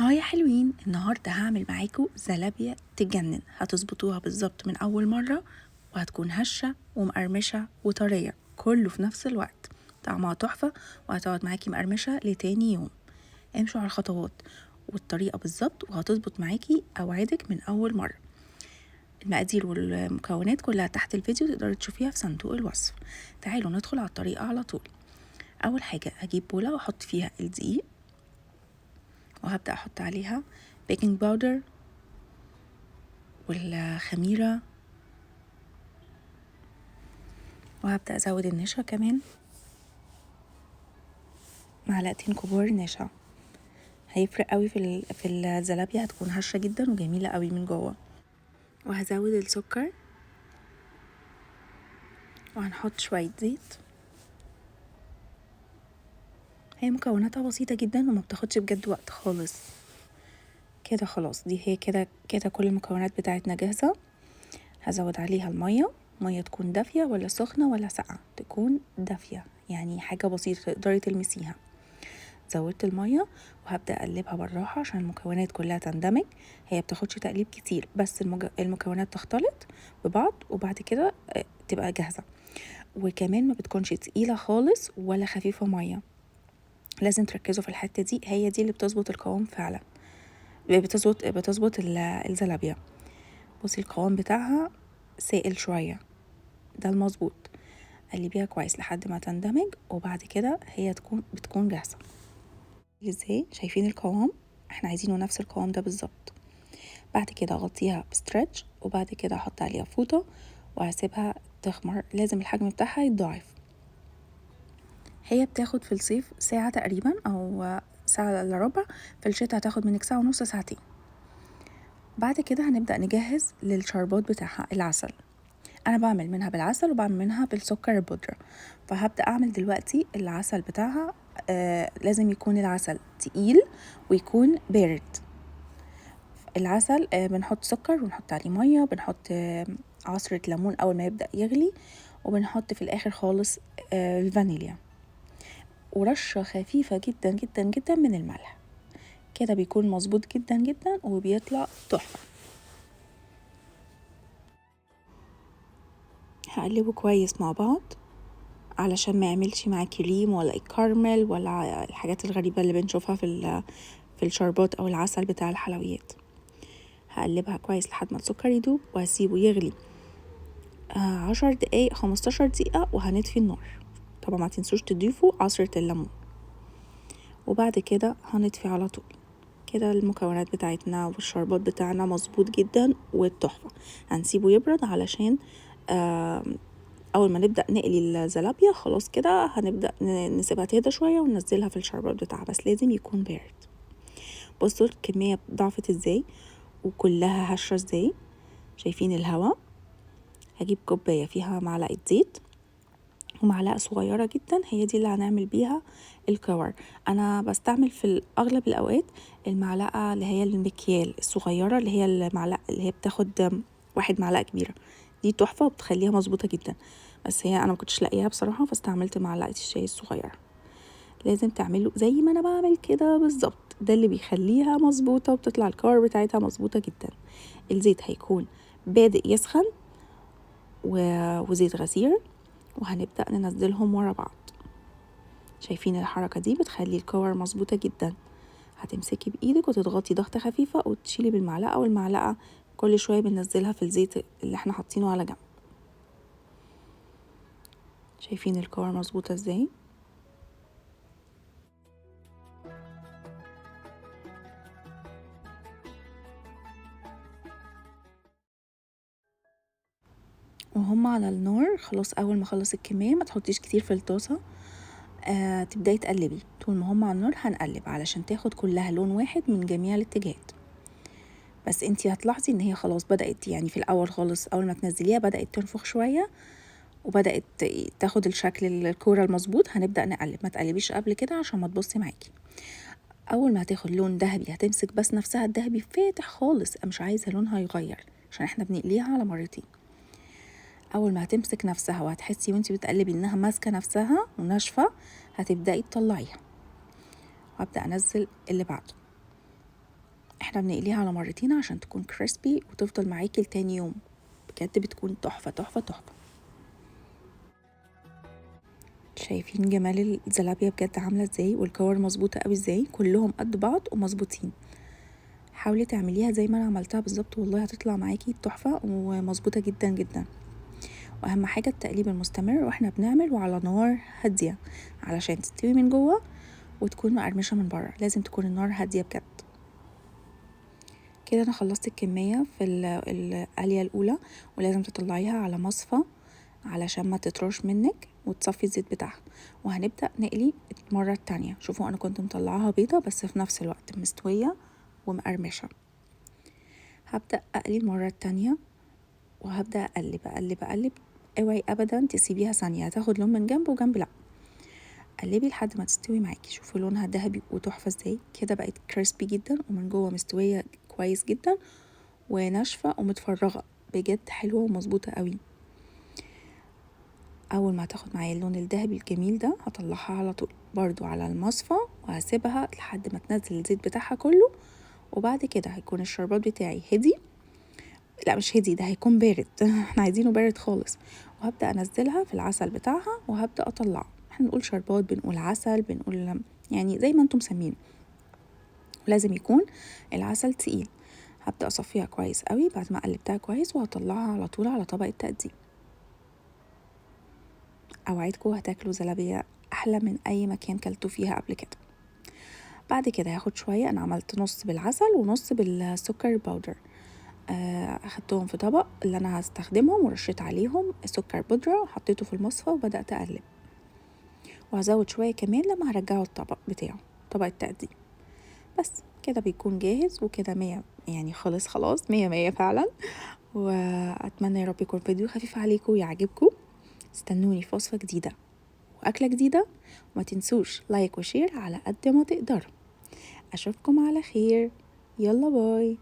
هاي يا حلوين، النهاردة هعمل معاكم زلابية تجنن. هتظبطوها بالظبط من أول مرة، وهتكون هشة ومقرمشة وطرية كله في نفس الوقت. طعمها تحفة وهتقعد معاكي مقرمشة لتاني يوم. امشوا على الخطوات والطريقة بالظبط وهتظبط معاكي أوعدك من أول مرة. المقادير والمكونات كلها تحت الفيديو، تقدروا تشوفيها في صندوق الوصف. تعالوا ندخل على الطريقة على طول. أول حاجة هجيب بولة وأحط فيها الدقيق، وهبدأ أحط عليها بيكنج باودر والخميرة، وهبدأ أزود النشا كمان، معلقتين كبار نشا. هيفرق قوي في الزلابية، هتكون هشة جدا وجميلة قوي من جوه. وهزود السكر، وهنحط شوية زيت. هي مكوناتها بسيطة جدا وما بتاخدش بجد وقت خالص. كده خلاص، دي هي كده كده كل المكونات بتاعتنا جاهزة. هزود عليها المية، مية تكون دافية ولا سخنة ولا ساقعة، تكون دافية يعني حاجة بسيطة تقدري تلمسيها. زودت المية وهبدأ أقلبها بالراحة عشان المكونات كلها تندمج. هي بتاخدش تقليب كتير، بس المكونات تختلط ببعض، وبعد كده تبقى جاهزة. وكمان ما بتكونش تقيلة خالص ولا خفيفة مية. لازم تركزوا في الحتة دي، هي دي اللي بتظبط القوام فعلا، بتظبط الزلابية. بصي القوام بتاعها سائل شوية، ده المظبوط. قلبيها كويس لحد ما تندمج، وبعد كده هي بتكون جاهزة. ازاي شايفين القوام؟ احنا عايزينه نفس القوام ده بالظبط. بعد كده اغطيها بستريتش، وبعد كده احط عليها فوطة وهسيبها تخمر. لازم الحجم بتاعها يتضاعف. هي بتاخد في الصيف ساعة تقريبا او ساعة الا ربع، في الشتاء هتاخد منك ساعة ونص، ساعتين. بعد كده هنبدأ نجهز للشربات بتاعها. العسل انا بعمل منها بالعسل وبعمل منها بالسكر البودرة. فهبدأ اعمل دلوقتي العسل بتاعها. لازم يكون العسل تقيل ويكون بارد. العسل بنحط سكر ونحط عليه مية، بنحط عصرة ليمون اول ما يبدأ يغلي، وبنحط في الاخر خالص الفانيليا، ورشة خفيفة جدا جدا جدا من الملح. كده بيكون مظبوط جدا جدا وبيطلع تحفة. هقلبه كويس مع بعض علشان ما يعملش معاه كريم ولا كارمل ولا الحاجات الغريبة اللي بنشوفها في الشربات او العسل بتاع الحلويات. هقلبها كويس لحد ما السكر يدوب، وهسيبه يغلي 10 دقايق 15 دقيقة، وهنطفي النار. طبعا ما تنسوش تضيفوا عصرة الليمون، وبعد كده هنطفي على طول. كده المكونات بتاعتنا والشربات بتاعنا مظبوط جدا والتحفة. هنسيبه يبرد علشان اول ما نبدأ نقلي الزلابية خلاص كده هنبدأ نسيبها تهدى شوية وننزلها في الشربات بتاعها، بس لازم يكون بارد. بصوا الكمية ضعفت ازاي وكلها هشة ازاي، شايفين الهواء؟ هجيب كوباية فيها معلقة زيت ومعلقة صغيرة جدا، هي دي اللي هنعمل بيها الكور. انا بستعمل في اغلب الاوقات المعلقة اللي هي المكيال الصغيرة، اللي هي المعلقة اللي هي بتاخد 1 معلقة كبيرة. دي تحفة وبتخليها مظبوطة جدا، بس هي انا مكنتش لاقيها بصراحة فاستعملت معلقة الشاي الصغيرة. لازم تعملوا زي ما انا بعمل كده بالظبط، ده اللي بيخليها مظبوطة وبتطلع الكور بتاعتها مظبوطة جدا. الزيت هيكون بادئ يسخن وزيت غزير، وهنبدأ ننزلهم ورا بعض. شايفين الحركة دي بتخلي الكور مظبوطة جدا. هتمسكي بإيدك وتضغطي ضغطة خفيفة وتشيلي بالمعلقة، والمعلقة كل شوية بننزلها في الزيت اللي احنا حاطينه على جنب. شايفين الكور مظبوطة ازاي؟ وهم على النار خلاص. اول ما اخلص الكمية ما تحطيش كتير في الطاسة، تبداي تقلبي. طول ما هم على النار هنقلب علشان تاخد كلها لون واحد من جميع الاتجاهات. بس انتي هتلاحظي ان هي خلاص بدأت، يعني في الاول خالص اول ما تنزليها بدأت تنفخ شوية وبدأت تاخد الشكل الكورة المظبوط. هنبدأ نقلب، ما تقلبيش قبل كده عشان ما تبصي معاكي. اول ما هتاخد لون ذهبي هتمسك بس نفسها الذهبي فاتح خالص، مش عايزة لونها يغير عشان احنا بنقليها على مرتين. اول ما هتمسك نفسها وهتحسي وانتي بتقلبي انها ماسكة نفسها وناشفة، هتبدأي تطلعيها. وابدأ انزل اللي بعده. احنا بنقليها على مرتين عشان تكون كريسبي وتفضل معاكي لتاني يوم، بجد بتكون تحفة تحفة تحفة. شايفين جمال الزلابية بجد عاملة ازاي، والكور مظبوطة قوي ازاي، كلهم قد بعض ومظبوطين. حاولي تعمليها زي ما انا عملتها بالظبط، والله هتطلع معاكي تحفة ومظبوطة جدا جدا. واهم حاجة التقليب المستمر واحنا بنعمل، وعلى نار هادية علشان تستوي من جوه وتكون مقرمشة من بره. لازم تكون النار هادية بجد. كده انا خلصت الكمية في القلية الاولى، ولازم تطلعيها على مصفى علشان ما تطرش منك وتصفي الزيت بتاعها. وهنبدأ نقلي المرة التانية. شوفوا انا كنت مطلعاها بيضة بس في نفس الوقت مستوية ومقرمشة. هبدأ اقلي المرة التانية وهبدأ اقلب اقلب اقلب. اوعي ابدا تسيبيها ثانية، هتاخد لون من جنب وجنب لا. قلبي لحد ما تستوي معاكي. شوفوا لونها ذهبي وتحفة ازاي، كده بقت كريسبي جدا ومن جوه مستوية كويس جدا وناشفة ومتفرغة، بجد حلوة ومظبوطة قوي. اول ما هتاخد معايا اللون الذهبي الجميل ده هطلعها على طول برضو على المصفى، وهسيبها لحد ما تنزل الزيت بتاعها كله. وبعد كده هيكون الشربات بتاعي هدي، لا مش هدي، ده هيكون بارد احنا عايزينه بارد خالص. وهبدأ انزلها في العسل بتاعها وهبدأ اطلعه. احنا بنقول شربات، بنقول عسل، بنقول يعني زي ما انتم مسمين. لازم يكون العسل تقيل. هبدأ اصفيها كويس قوي بعد ما قلبتها كويس، وهطلعها على طول على طبق التقديم. اوعدكم هتاكلوا زلابية احلى من اي مكان كلتوا فيها قبل كده. بعد كده هاخد شوية، انا عملت نص بالعسل ونص بالسكر باودر. اخدتهم في طبق اللي انا هستخدمهم ورشيت عليهم سكر بودرة وحطيته في المصفى وبدأت اقلب. وهزود شوية كمان لما هرجعه الطبق بتاعه، طبق التقديم. بس كده بيكون جاهز وكده مية، يعني خلاص مية مية فعلا. واتمنى يا رب يكون فيديو خفيف عليكم ويعجبكم. استنوني في وصفة جديدة وأكلة جديدة، وما تنسوش لايك وشير على قد ما تقدروا. أشوفكم على خير، يلا باي.